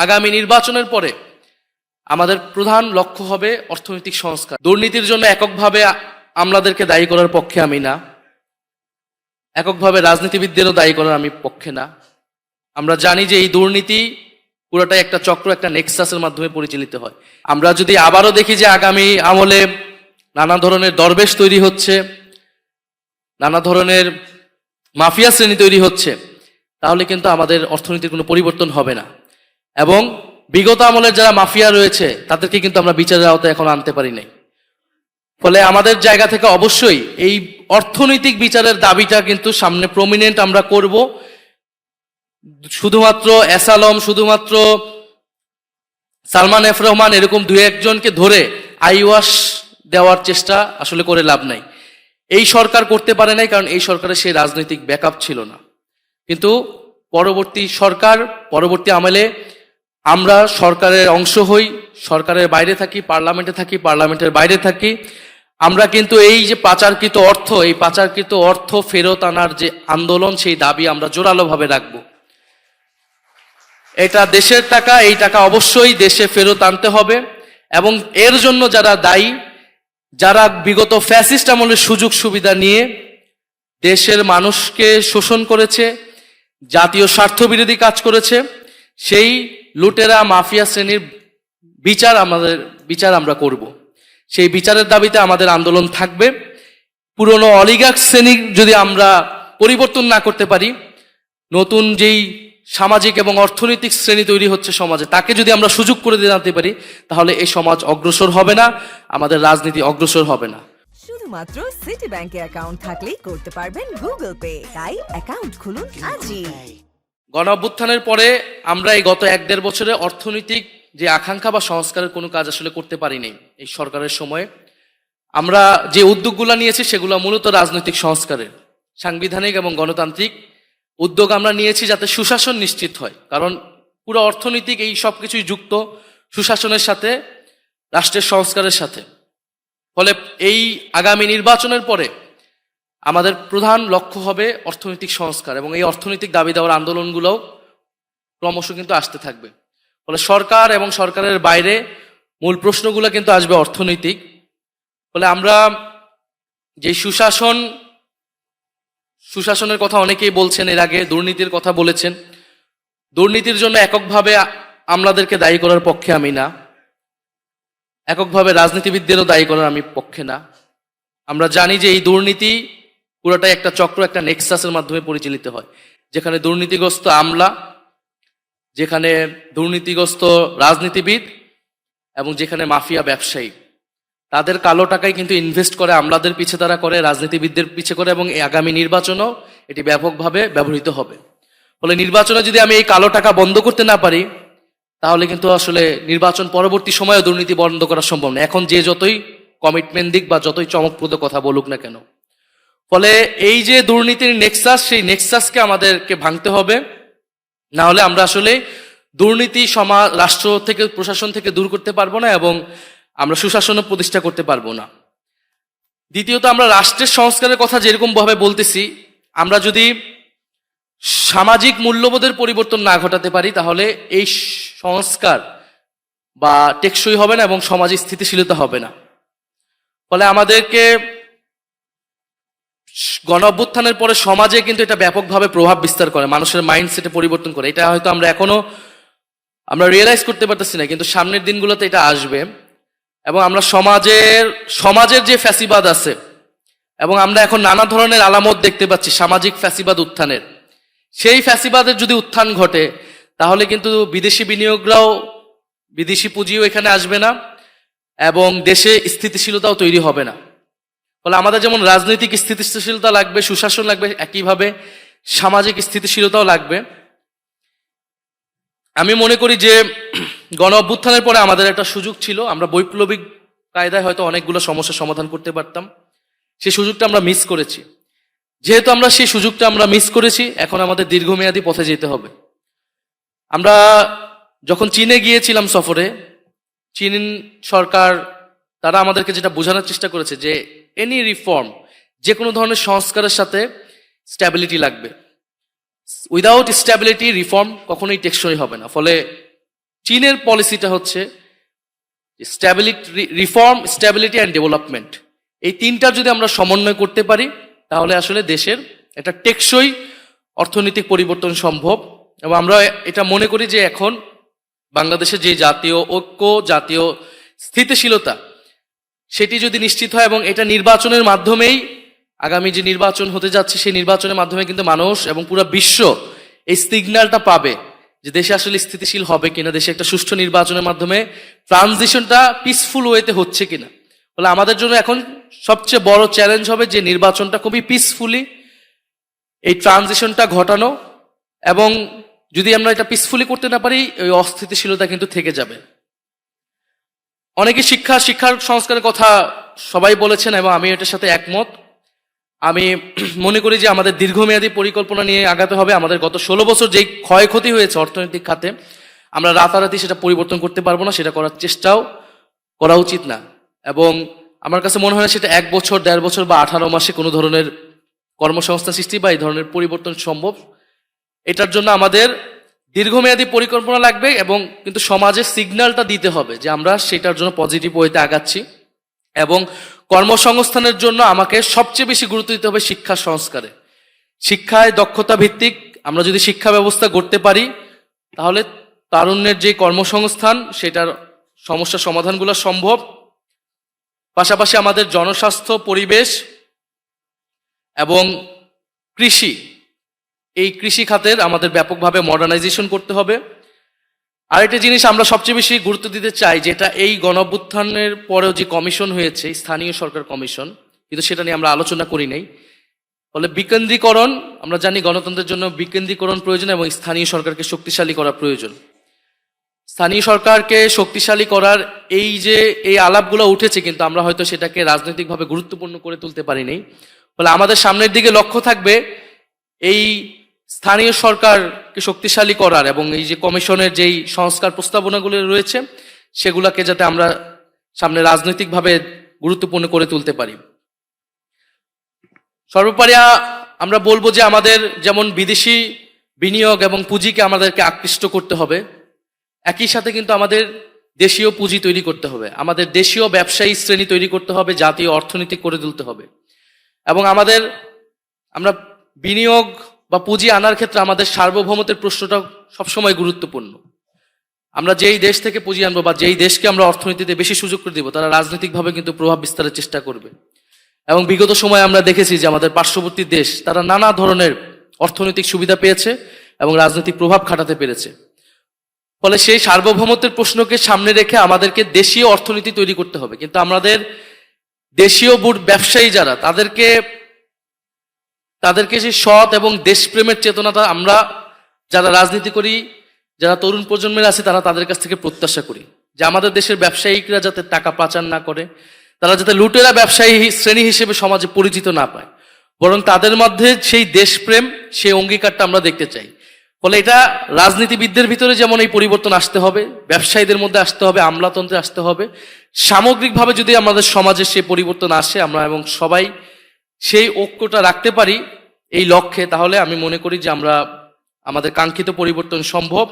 আগামী নির্বাচনের পরে আমাদের প্রধান লক্ষ্য হবে অর্থনৈতিক সংস্কার। দুর্নীতির জন্য এককভাবে আমলাদেরকে দায়ী করার পক্ষে আমি না, এককভাবে রাজনীতিবিদদেরও দায়ী করার আমি পক্ষে না। আমরা জানি যে এই দুর্নীতি পুরোটাই একটা চক্র, একটা নেক্সাসের মাধ্যমে পরিচালিত হয়। আমরা যদি আবারও দেখি যে আগামী আমলে নানা ধরনের দরবেশ তৈরি হচ্ছে, নানা ধরনের মাফিয়া শ্রেণী তৈরি হচ্ছে, তাহলে কিন্তু আমাদের অর্থনীতির কোনো পরিবর্তন হবে না। এবং বিগত আমলের যারা মাফিয়া রয়েছে তাদেরকে কিন্তু আমরা বিচারের আওতায় এখন আনতে পারি নাই। ফলে আমাদের জায়গা থেকে অবশ্যই এই অর্থনৈতিক বিচারের দাবিটা কিন্তু সামনে প্রমিনেন্ট আমরা করব। শুধুমাত্র এসালম, শুধুমাত্র সালমান এফ রহমান এরকম দুই একজনকে ধরে আইওয়াশ দেওয়ার চেষ্টা আসলে করে লাভ নাই। এই সরকার করতে পারে নাই, কারণ এই সরকারের সেই রাজনৈতিক ব্যাকআপ ছিল না। কিন্তু পরবর্তী সরকার, পরবর্তী আমলে আমরা সরকারের অংশ হই, সরকারের বাইরে থাকি, পার্লামেন্টে থাকি, পার্লামেন্টের বাইরে থাকি, আমরা কিন্তু এই যে পাচারকৃত অর্থ, এই পাচারকৃত অর্থ ফেরত আনার যে আন্দোলন, সেই দাবি আমরা জোরালোভাবে রাখবো। এটা দেশের টাকা, এই টাকা অবশ্যই দেশে ফেরত আনতে হবে। এবং এর জন্য যারা দায়ী, যারা বিগত ফ্যাসিস্ট আমলের সুযোগ সুবিধা নিয়ে দেশের মানুষকে শোষণ করেছে, জাতীয় স্বার্থবিরোধী কাজ করেছে, সেই লুটেরা মাফিয়া শ্রেণীর বিচার আমরা করব। সেই বিচারের দাবিতে আমাদের আন্দোলন থাকবে। পুরনো অলিগার্ক শ্রেণী যদি আমরা পরিবর্তন না করতে পারি, নতুন যেই সামাজিক এবং অর্থনৈতিক শ্রেণী তৈরি হচ্ছে সমাজে, তাকে যদি আমরা সুযোগ করে দিতে পারি, তাহলে এই সমাজ অগ্রসর হবে না, আমাদের রাজনীতি অগ্রসর হবে না। শুধুমাত্র সিটি ব্যাংকে অ্যাকাউন্ট থাকলেই করতে পারবেন গুগল পে। তাই অ্যাকাউন্ট খুলুন আজই। গণ অভ্যুত্থানের পরে আমরা এই গত 1-1.5 বছরে অর্থনৈতিক যে আকাঙ্ক্ষা বা সংস্কারের কোনো কাজ আসলে করতে পারিনি। এই সরকারের সময়ে আমরা যে উদ্যোগগুলো নিয়েছি সেগুলো মূলত রাজনৈতিক সংস্কারের, সাংবিধানিক এবং গণতান্ত্রিক উদ্যোগ আমরা নিয়েছি, যাতে সুশাসন নিশ্চিত হয়। কারণ পুরো অর্থনৈতিক এই সব কিছুই যুক্ত সুশাসনের সাথে, রাষ্ট্রের সংস্কারের সাথে। ফলে এই আগামী নির্বাচনের পরে আমাদের প্রধান লক্ষ্য হবে অর্থনৈতিক সংস্কার, এবং এই অর্থনৈতিক দাবি দেওয়ার আন্দোলনগুলোও ক্রমশ কিন্তু আসতে থাকবে। ফলে সরকার এবং সরকারের বাইরে মূল প্রশ্নগুলো কিন্তু আসবে অর্থনৈতিক। ফলে আমরা যে সুশাসনের কথা অনেকেই বলছেন, এর আগে দুর্নীতির কথা বলেছেন। দুর্নীতির জন্য এককভাবে আমলাদেরকে দায়ী করার পক্ষে আমি না, এককভাবে রাজনীতিবিদদেরও দায়ী করার আমি পক্ষে না। আমরা জানি যে এই দুর্নীতি পুরোটাই একটা চক্র, একটা নেক্সাসের মাধ্যমে পরিচালিত হয়, যেখানে দুর্নীতিগ্রস্ত আমলা, যেখানে দুর্নীতিগ্রস্ত রাজনীতিবিদ, এবং যেখানে মাফিয়া ব্যবসায়ী, তাদের কালো টাকায় কিন্তু ইনভেস্ট করে, আমলাদের পিছে তারা করে, রাজনীতিবিদদের পিছে করে, এবং এই আগামী নির্বাচনও এটি ব্যাপকভাবে ব্যবহৃত হবে। ফলে নির্বাচনে যদি আমি এই কালো টাকা বন্ধ করতে না পারি, তাহলে কিন্তু আসলে নির্বাচন পরবর্তী সময়ে দুর্নীতি বন্ধ করা সম্ভব না, এখন যে যতই কমিটমেন্ট দিক বা যতই চমকপ্রদ কথা বলুক না কেন। ফলে এই যে দুর্নীতির নেক্সাস, সেই নেক্সাসকে আমাদেরকে ভাঙতে হবে। না হলে আমরা আসলে দুর্নীতি রাষ্ট্র থেকে, প্রশাসন থেকে দূর করতে পারবো না, এবং আমরা সুশাসনও প্রতিষ্ঠা করতে পারবো না। দ্বিতীয়ত, আমরা রাষ্ট্রের সংস্কারের কথা যেরকম ভাবে বলতেছি, আমরা যদি সামাজিক মূল্যবোধের পরিবর্তন না ঘটাতে পারি, তাহলে এই সংস্কার বা টেকসই হবে না এবং সমাজে স্থিতিশীলতা হবে না। ফলে আমাদেরকে গণ অভ্যুত্থানের পরে সমাজে কিন্তু এটা ব্যাপকভাবে প্রভাব বিস্তার করে, মানুষের মাইন্ডসেটে পরিবর্তন করে। এটা হয়তো আমরা রিয়েলাইজ করতে পারতেছি না, কিন্তু সামনের দিনগুলোতে এটা আসবে। এবং আমরা সমাজের যে ফ্যাসিবাদ আছে, এবং আমরা এখন নানা ধরনের আলামত দেখতে পাচ্ছি সামাজিক ফ্যাসিবাদ উত্থানের, সেই ফ্যাসিবাদের যদি উত্থান ঘটে, তাহলে কিন্তু বিদেশি বিনিয়োগরাও, বিদেশি পুঁজিও এখানে আসবে না, এবং দেশে স্থিতিশীলতাও তৈরি হবে না। ফলে আমাদের যেমন রাজনৈতিক স্থিতিশীলতা লাগবে, সুশাসন লাগবে, একইভাবে সামাজিক স্থিতিশীলতাও লাগবে। আমি মনে করি যে গণ অভ্যুত্থানের পরে আমাদের একটা সুযোগ ছিল, আমরা বৈপ্লবিক কায়দায় হয়তো অনেকগুলো সমস্যার সমাধান করতে পারতাম, সেই সুযোগটা আমরা মিস করেছি। যেহেতু আমরা সেই সুযোগটা মিস করেছি, এখন আমাদের দীর্ঘমেয়াদী পথে যেতে হবে। আমরা যখন চীনে গিয়েছিলাম সফরে, চীন সরকার তারা আমাদেরকে যেটা বোঝানোর চেষ্টা করেছে যে এনি রিফর্ম, যে কোনো ধরনের সংস্কারের সাথে স্ট্যাবিলিটি লাগবে। উইদাউট স্ট্যাবিলিটি রিফর্ম কখনোই টেকসই হবে না। ফলে চীনের পলিসিটা হচ্ছে রিফর্ম, স্ট্যাবিলিটি অ্যান্ড ডেভেলপমেন্ট। এই তিনটা যদি আমরা সমন্বয় করতে পারি তাহলে আসলে দেশের একটা টেকসই অর্থনৈতিক পরিবর্তন সম্ভব। এবং আমরা এটা মনে করি যে এখন বাংলাদেশের যে জাতীয় ঐক্য, জাতীয় স্থিতিশীলতা, সেটি যদি নিশ্চিত হয় এবং এটা নির্বাচনের মাধ্যমেই, আগামী যে নির্বাচন হতে যাচ্ছে সেই নির্বাচনের মাধ্যমে কিন্তু মানুষ এবং পুরো বিশ্ব এই সিগন্যালটা পাবে যে দেশে আসলে স্থিতিশীল হবে কিনা, দেশে একটা সুষ্ঠু নির্বাচনের মাধ্যমে ট্রানজিশনটা পিসফুল ওয়েতে হচ্ছে কিনা। ফলে আমাদের জন্য এখন সবচেয়ে বড় চ্যালেঞ্জ হবে যে নির্বাচনটা খুবই পিসফুলি এই ট্রানজিশনটা ঘটানো, এবং যদি আমরা এটা পিসফুলি করতে না পারি ওই অস্থিতিশীলতা কিন্তু থেকে যাবে। অনেকে শিক্ষার সংস্কারের কথা সবাই বলেছেন এবং আমি এটার সাথে একমত। আমি মনে করি যে আমাদের দীর্ঘমেয়াদী পরিকল্পনা নিয়ে আগাতে হবে। আমাদের গত 16 বছর যেই ক্ষয়ক্ষতি হয়েছে অর্থনৈতিক খাতে, আমরা রাতারাতি সেটা পরিবর্তন করতে পারবো না, সেটা করার চেষ্টাও করা উচিত না। এবং আমার কাছে মনে হয় না সেটা 1 বছর, 1.5 বছর বা 18 মাসে কোনো ধরনের কর্মসংস্থান সৃষ্টি বা এই ধরনের পরিবর্তন সম্ভব। এটার জন্য আমাদের দীর্ঘমেয়াদী পরিকল্পনা লাগবে এবং কিন্তু সমাজে সিগন্যালটা দিতে হবে যে আমরা সেটার জন্য পজিটিভ ওয়েতে আগাচ্ছি। এবং কর্মসংস্থানের জন্য আমাকে সবচেয়ে বেশি গুরুত্ব দিতে হবে শিক্ষা সংস্কারে। শিক্ষায় দক্ষতা ভিত্তিক আমরা যদি শিক্ষা ব্যবস্থা গড়তে পারি তাহলে তারুণ্যের যে কর্মসংস্থান সেটার সমস্যা সমাধানগুলো সম্ভব। পাশাপাশি আমাদের জনস্বাস্থ্য, পরিবেশ এবং কৃষি, এই কৃষি খাতের আমাদের ব্যাপকভাবে মডার্নাইজেশন করতে হবে। আরেকটা জিনিস আমরা সবচেয়ে বেশি গুরুত্ব দিতে চাই, যেটা এই গণঅভ্যুত্থানের পরেও যে কমিশন হয়েছে, স্থানীয় সরকার কমিশন, কিন্তু সেটা নিয়ে আমরা আলোচনা করি নাই। ফলে বিকেন্দ্রীকরণ, আমরা জানি গণতন্ত্রের জন্য বিকেন্দ্রীকরণ প্রয়োজন এবং স্থানীয় সরকারকে শক্তিশালী করা প্রয়োজন। স্থানীয় সরকারকে শক্তিশালী করার এই আলাপগুলো উঠেছে, কিন্তু আমরা হয়তো সেটাকে রাজনৈতিকভাবে গুরুত্বপূর্ণ করে তুলতে পারিনি। ফলে আমাদের সামনের দিকে লক্ষ্য থাকবে এই স্থানীয় সরকারকে শক্তিশালী করার এবং এই যে কমিশনের যেই সংস্কার প্রস্তাবনাগুলো রয়েছে সেগুলোকে যাতে আমরা সামনে রাজনৈতিকভাবে গুরুত্বপূর্ণ করে তুলতে পারি। সর্বোপরি আমরা বলবো যে আমাদের যেমন বিদেশি বিনিয়োগ এবং পুঁজিকে আমাদেরকে আকৃষ্ট করতে হবে, একই সাথে কিন্তু আমাদের দেশীয় পুঁজি তৈরি করতে হবে, আমাদের দেশীয় ব্যবসায়ী শ্রেণী তৈরি করতে হবে, জাতীয় অর্থনীতি করে তুলতে হবে। এবং আমরা বিনিয়োগ বা পুঁজি আনার ক্ষেত্রে আমাদের সার্বভৌমত্বের প্রশ্নটা সবসময় গুরুত্বপূর্ণ। আমরা যেই দেশ থেকে পুঁজি আনবো বা যেই দেশকে আমরা অর্থনীতিতে বেশি সুযোগ করে দিব, তারা রাজনৈতিকভাবে কিন্তু প্রভাব বিস্তারের চেষ্টা করবে। এবং বিগত সময়ে আমরা দেখেছি যে আমাদের পার্শ্ববর্তী দেশ তারা নানা ধরনের অর্থনৈতিক সুবিধা পেয়েছে এবং রাজনৈতিক প্রভাব খাটাতে পেরেছে। ফলে সেই সার্বভৌমত্বের প্রশ্নকে সামনে রেখে আমাদেরকে দেশীয় অর্থনীতি তৈরি করতে হবে। কিন্তু আমাদের দেশীয় ব্যবসায়ী যারা, তাদেরকে সেই সৎ এবং দেশপ্রেমের চেতনাটা আমরা যারা রাজনীতি করি, যারা তরুণ প্রজন্মের আছে, তাদের কাছ থেকে প্রত্যাশা করি যে আমাদের দেশের ব্যবসায়িকরা যাতে টাকা পাচার না করে, তারা যাতে লুটেরা ব্যবসায়ী শ্রেণী হিসেবে সমাজে পরিচিত না পায়, বরং তাদের মধ্যে সেই দেশপ্রেম, সেই অঙ্গীকারটা আমরা দেখতে চাই। ফলে এটা রাজনীতিবিদদের ভিতরে যেমন এই পরিবর্তন আসতে হবে, ব্যবসায়ীদের মধ্যে আসতে হবে, আমলাতন্ত্রে আসতে হবে। সামগ্রিকভাবে যদি আমাদের সমাজে সেই পরিবর্তন আসে আমরা এবং সবাই সেই ঐক্যটা রাখতে পারি এই লক্ষ্যে, তাহলে আমি মনে করি যে আমাদের কাঙ্ক্ষিত পরিবর্তন সম্ভব।